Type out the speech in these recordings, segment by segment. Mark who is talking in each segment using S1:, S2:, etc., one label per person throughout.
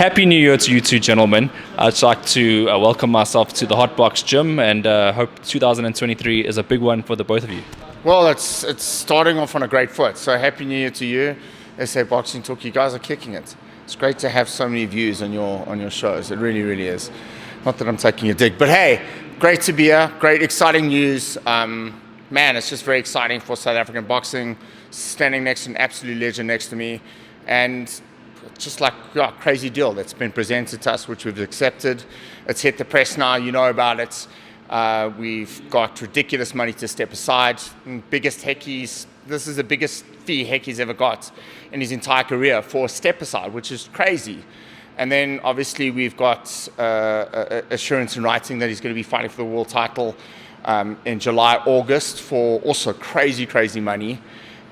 S1: Happy New Year to you two gentlemen. I'd like to welcome myself to the Hot Box Gym and hope 2023 is a big one for the both of you.
S2: Well, it's starting off on a great foot. So happy New Year to you, SA Boxing Talk. You guys are kicking it. It's great to have so many views on your shows. It really, really is. Not that I'm taking a dig, but hey, great to be here. Great, exciting news. Man, it's just very exciting for South African boxing. Standing next to an absolute legend next to me, and just like crazy deal that's been presented to us, which we've accepted. It's hit the press now. You know about it. We've got ridiculous money to step aside. Biggest Hekkie's. This is the biggest fee Hekkie's ever got in his entire career for a step aside, which is crazy. And then obviously we've got assurance in writing that he's going to be fighting for the world title in July, August for also crazy, crazy money.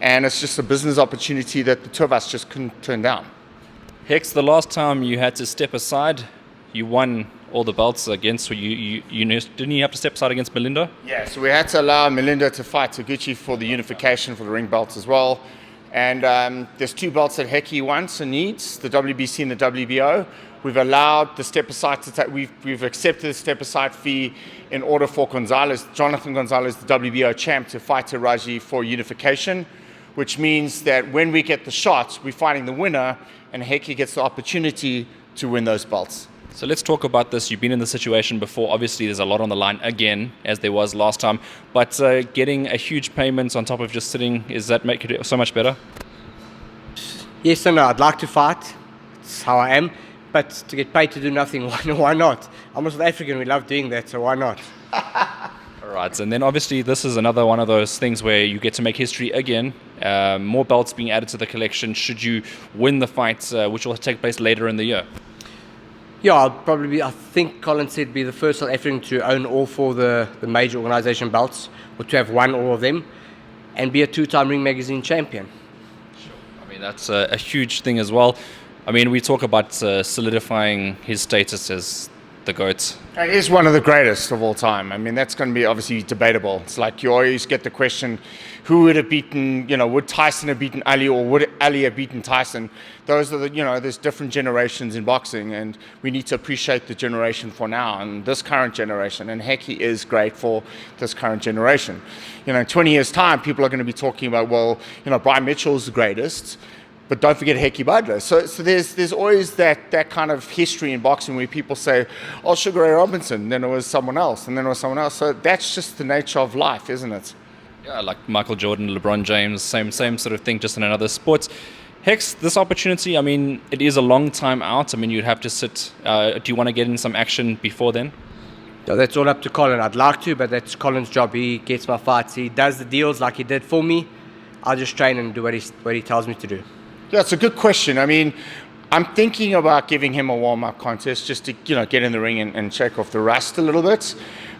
S2: And it's just a business opportunity that the two of us just couldn't turn down.
S1: Hex, the last time you had to step aside, you won all the belts against you didn't you have to step aside against Melinda?
S2: Yeah, so we had to allow Melinda to fight Taguchi for the unification for the ring belts as well. And there's two belts that Hekkie wants and needs, the WBC and the WBO. We've allowed the step aside to take, we've accepted the step aside fee in order for Jonathan Gonzalez, the WBO champ, to fight Taraji for unification, which means that when we get the shots, we're fighting the winner, and Hekkie gets the opportunity to win those belts.
S1: So let's talk about this. You've been in the situation before. Obviously, there's a lot on the line again, as there was last time. But getting a huge payment on top of just sitting, does that make it so much better?
S3: Yes and no. I'd like to fight. It's how I am. But to get paid to do nothing, why not? I'm a South African. We love doing that, so why not?
S1: All right, and then obviously this is another one of those things where you get to make history again. More belts being added to the collection should you win the fight, which will take place later in the year.
S3: Yeah, I'll probably be, I think Colin said, be the first South African to own all four the major organisation belts, or to have won all of them, and be a two-time Ring Magazine champion.
S1: Sure. I mean, that's a huge thing as well. I mean, we talk about solidifying his status as the GOAT.
S2: He is one of the greatest of all time. I mean, that's going to be obviously debatable. It's like you always get the question, who would have beaten, would Tyson have beaten Ali, or would Ali have beaten Tyson? Those are there's different generations in boxing, and we need to appreciate the generation for now and this current generation. And Hekkie is great for this current generation. In 20 years' time, people are going to be talking about, Brian Mitchell's the greatest. But don't forget Hekkie Budler. So there's always that kind of history in boxing where people say, oh, Sugar Ray Robinson, then it was someone else, and then it was someone else. So that's just the nature of life, isn't it?
S1: Yeah, like Michael Jordan, LeBron James, same sort of thing, just in another sport. Hex, this opportunity, I mean, it is a long time out. I mean, you'd have to sit. Do you want to get in some action before then?
S3: No, that's all up to Colin. I'd like to, but that's Colin's job. He gets my fights. He does the deals like he did for me. I'll just train and do what he tells me to do.
S2: Yeah, it's a good question. I mean, I'm thinking about giving him a warm-up contest just to, get in the ring and shake off the rust a little bit.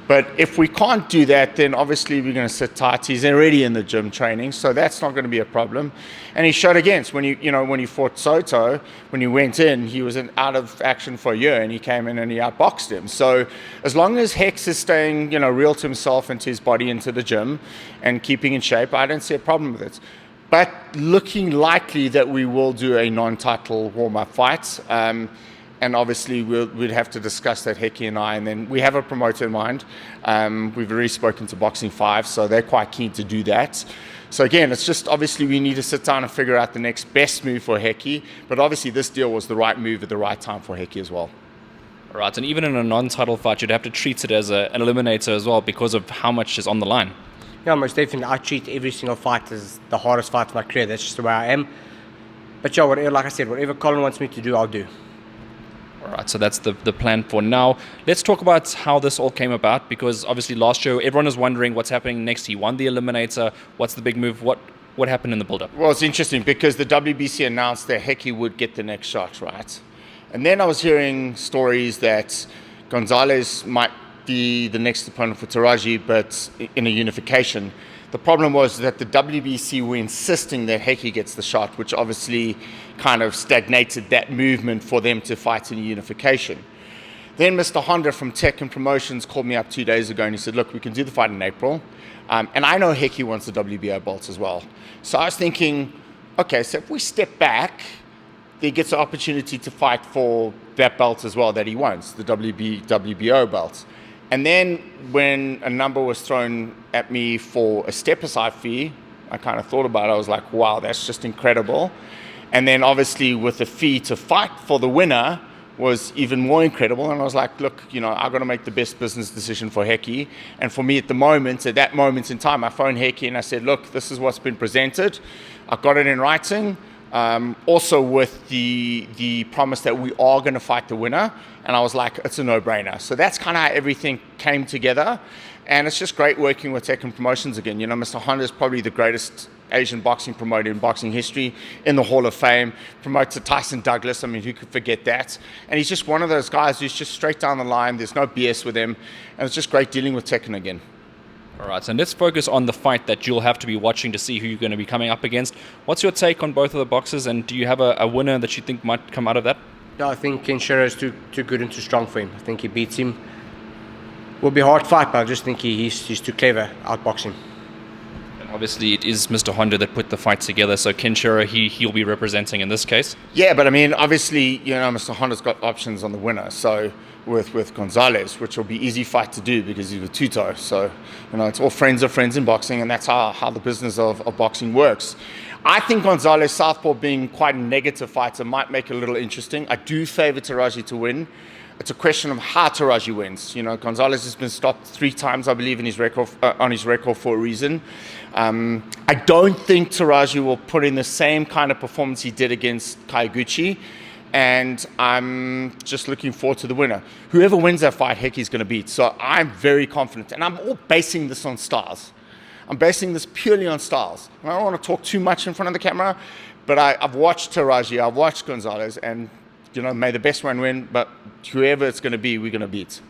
S2: But if we can't do that, then obviously we're going to sit tight. He's already in the gym training, so that's not going to be a problem. And he showed against when he fought Soto, when he went in, he was out of action for a year, and he came in and he outboxed him. So as long as Hex is staying, real to himself and to his body, into the gym, and keeping in shape, I don't see a problem with it. But looking likely that we will do a non-title warm-up fight. And obviously we'd have to discuss that, Hekkie and I. And then we have a promoter in mind. We've already spoken to Boxing 5, so they're quite keen to do that. So again, it's just obviously we need to sit down and figure out the next best move for Hekkie. But obviously this deal was the right move at the right time for Hekkie as well.
S1: All right, and even in a non-title fight, you'd have to treat it as an eliminator as well because of how much is on the line.
S3: Yeah, most definitely. I treat every single fight as the hardest fight of my career. That's just the way I am. But yeah, like I said, whatever Colin wants me to do, I'll do.
S1: All right, so that's the plan for now. Let's talk about how this all came about, because obviously last year everyone is wondering what's happening next. He won the eliminator. What's the big move? What happened in the build-up?
S2: Well, it's interesting because the WBC announced that Hekkie would get the next shot, right? And then I was hearing stories that Gonzalez might be the next opponent for Taraji, but in a unification. The problem was that the WBC were insisting that Hekkie gets the shot, which obviously kind of stagnated that movement for them to fight in a unification. Then Mr. Honda from Tech and Promotions called me up 2 days ago and he said, look, we can do the fight in April. And I know Hekkie wants the WBO belts as well. So I was thinking, okay, so if we step back, he gets the opportunity to fight for that belt as well that he wants, the WBO belt. And then when a number was thrown at me for a step-aside fee, I kind of thought about it. I was like, wow, that's just incredible. And then obviously with the fee to fight for the winner was even more incredible. And I was like, look, I've got to make the best business decision for Hekkie. And for me at that moment in time, I phoned Hekkie and I said, look, this is what's been presented. I got it in writing. Also with the promise that we are going to fight the winner. And I was like, it's a no-brainer. So that's kind of how everything came together. And it's just great working with Tekken Promotions again. Mr. Honda is probably the greatest Asian boxing promoter in boxing history, in the Hall of Fame, promoted Tyson Douglas. I mean, who could forget that? And he's just one of those guys who's just straight down the line. There's no BS with him. And it's just great dealing with Tekken again.
S1: All right, so let's focus on the fight that you'll have to be watching to see who you're going to be coming up against. What's your take on both of the boxers, and do you have a winner that you think might come out of that?
S3: No, I think Kenshiro is too good and too strong for him. I think he beats him. Will be a hard fight, but I just think he's too clever outboxing.
S1: And obviously, it is Mr. Honda that put the fight together, so Kenshiro, he'll be representing in this case.
S2: Yeah, but I mean, obviously, Mr. Honda's got options on the winner. So with Gonzalez, which will be easy fight to do because he's with Tuto. So, it's all friends of friends in boxing, and that's how the business of boxing works. I think Gonzalez, southpaw, being quite a negative fighter, might make it a little interesting. I do favor Taraji to win. It's a question of how Taraji wins. Gonzalez has been stopped 3 times, I believe, in his record on his record for a reason. I don't think Taraji will put in the same kind of performance he did against Kaiguchi. And I'm just looking forward to the winner. Whoever wins that fight, Hekkie's going to beat. So I'm very confident. And I'm all basing this on styles. I'm basing this purely on styles. And I don't want to talk too much in front of the camera, but I've watched Taraji, I've watched Gonzalez, and, may the best one win, but whoever it's going to be, we're going to beat.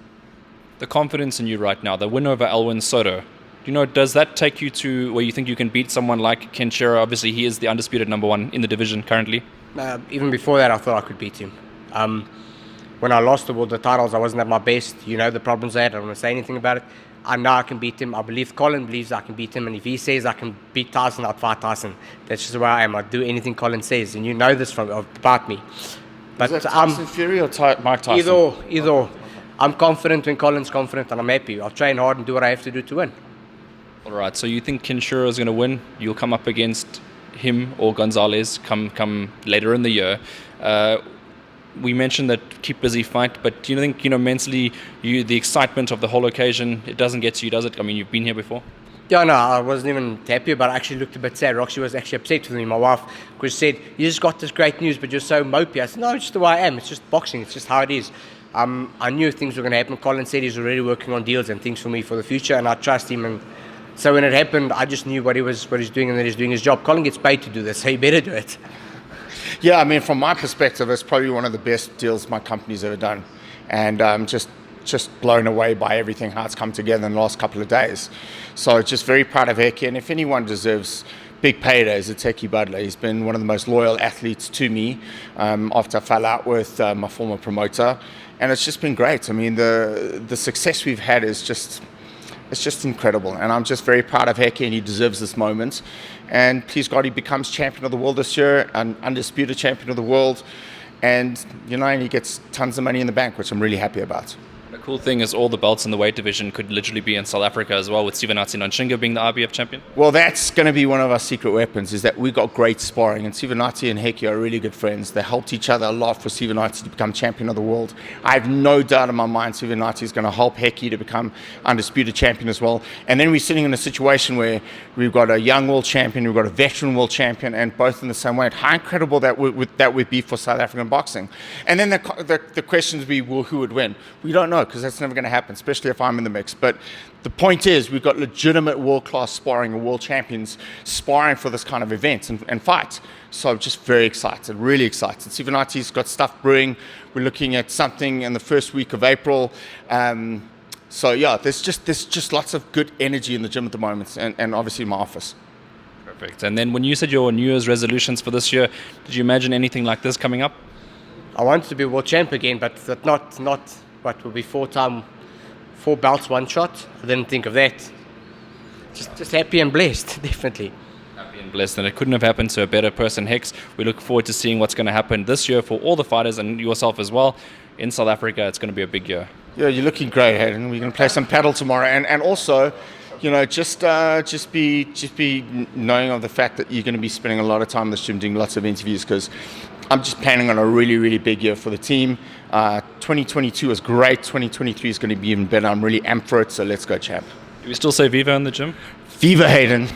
S1: The confidence in you right now, the win over Alwin Soto, does that take you to where you think you can beat someone like Kenshiro? Obviously, he is the undisputed #1 in the division currently.
S3: Even before that, I thought I could beat him. When I lost the titles, I wasn't at my best. The problems I had. I don't want to say anything about it. I know I can beat him. I believe Colin believes I can beat him. And if he says I can beat Tyson, I'll fight Tyson. That's just where I am. I'd do anything Colin says. And this about me. But
S2: is that Tyson Fury or Mike Tyson?
S3: Either or. I'm confident when Colin's confident, and I'm happy. I'll train hard and do what I have to do to win.
S1: All right. So you think Kenshiro is going to win? You'll come up against him or Gonzalez come later in the year. We mentioned that keep busy fight, but do you think mentally the excitement of the whole occasion, it doesn't get to you, does it? I mean, you've been here before.
S3: Yeah, no, I wasn't even happy, but I actually looked a bit sad. Roxy was actually upset with me, my wife, because she said, you just got this great news, but you're so mopey. I said, no, it's just the way I am. It's just boxing. It's just how it is. I knew things were going to happen. Colin said he's already working on deals and things for me for the future, and I trust him. And so when it happened, I just knew what he's doing and that he's doing his job. Colin gets paid to do this, so he better do it.
S2: Yeah, I mean, from my perspective, it's probably one of the best deals my company's ever done. And just blown away by everything, how it's come together in the last couple of days. So just very proud of Hekkie. And if anyone deserves big paydays, it's Hekkie Budler. He's been one of the most loyal athletes to me after I fell out with my former promoter. And it's just been great. I mean, the success we've had is just incredible. And I'm just very proud of Hekkie, and he deserves this moment. And please God, he becomes champion of the world this year, an undisputed champion of the world. And, and he gets tons of money in the bank, which I'm really happy about.
S1: The cool thing is all the belts in the weight division could literally be in South Africa as well, with Sivanatsi Nanshinga being the IBF champion.
S2: Well, that's going to be one of our secret weapons, is that we got great sparring, and Sivanatsi and Hekkie are really good friends. They helped each other a lot for Sivanatsi to become champion of the world. I have no doubt in my mind Sivanatsi is going to help Hekkie to become undisputed champion as well. And then we're sitting in a situation where we've got a young world champion, we've got a veteran world champion, and both in the same weight. How incredible that would be for South African boxing. And then the questions would be, well, who would win? We don't know, because that's never going to happen, especially if I'm in the mix. But the point is, we've got legitimate world-class sparring and world champions sparring for this kind of event and fight. So I'm just very excited, really excited. Sivanati's got stuff brewing. We're looking at something in the first week of April. So yeah, there's just lots of good energy in the gym at the moment, and obviously in my office.
S1: Perfect. And then when you said your New Year's resolutions for this year, did you imagine anything like this coming up?
S3: I wanted to be world champ again, but not what will be 4 belts, 1 shot. I didn't think of that. Just happy and blessed, definitely.
S1: Happy And blessed, and it couldn't have happened to a better person. Hex, we look forward to seeing what's going to happen this year for all the fighters and yourself as well. In South Africa, it's going to be a big year.
S2: Yeah, you're looking great, Hayden. We're going to play some paddle tomorrow, and also, you know, just be knowing of the fact that you're going to be spending a lot of time in the gym doing lots of interviews, because I'm just planning on a really, really big year for the team. 2022 was great. 2023 is going to be even better. I'm really amped for it. So let's go, champ.
S1: Do we still say Viva in the gym?
S2: Viva, Hayden.